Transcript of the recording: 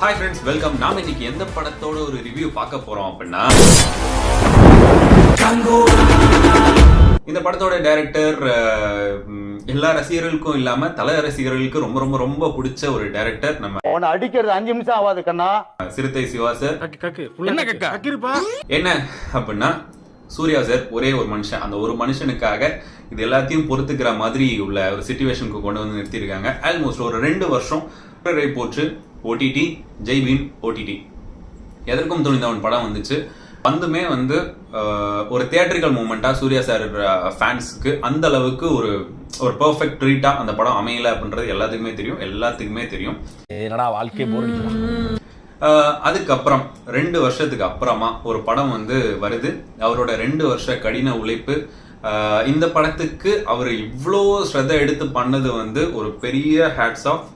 Hi friends, welcome. நாம இன்னைக்கு எந்த படத்தோட ஒரு ரிவ்யூ பார்க்க போறோம் அப்படின்னா, இந்த படத்தோட டைரக்டர் எல்லா ரசிகர்களுக்கும் இல்லாம தல ரசிகர்களுக்கு ரொம்ப ரொம்ப ரொம்ப பிடிச்ச ஒரு டைரக்டர். நம்ம அடிக்கிறது 5 நிமிஷம் ஆகாது கண்ணா. சிறுத்தை சிவா சார். என்ன அப்படின்னா, சூர்யா சார் ஒரே ஒரு மனுஷன். அந்த ஒரு மனுஷனுக்காக இது எல்லாத்தையும் பொறுத்துக்கிற மாதிரி உள்ள ஒரு சிச்சுவேஷனுக்கு கொண்டு வந்து நிறுத்திருக்காங்க. ஆல்மோஸ்ட் ஒரு 2 வருஷம் போற்று ஓடிடி, ஜெய்பீம் ஓடிடி, எதற்கும் துணிந்தவன் படம் வந்துச்சு. வந்துமே வந்து ஒரு தியேட்டரிக்கல் மூமெண்டா சூர்யா சார் ஃபேன்ஸுக்கு அந்த அளவுக்கு ஒரு ஒரு பெர்ஃபெக்ட் ட்ரீட்டா அந்த படம் அமையல அப்படின்றது எல்லாத்துக்குமே தெரியும். என்னடா வாழ்க்கை போர் அடிக்குது. அதுக்கப்புறம் 2 வருஷத்துக்கு அப்புறமா ஒரு படம் வந்து வருது. அவரோட 2 வருஷ கடின உழைப்பு, இந்த படத்துக்கு அவர் இவ்வளோ ஸ்ரத்த எடுத்து பண்ணது வந்து ஒரு பெரிய ஹேட்ஸ் ஆஃப்.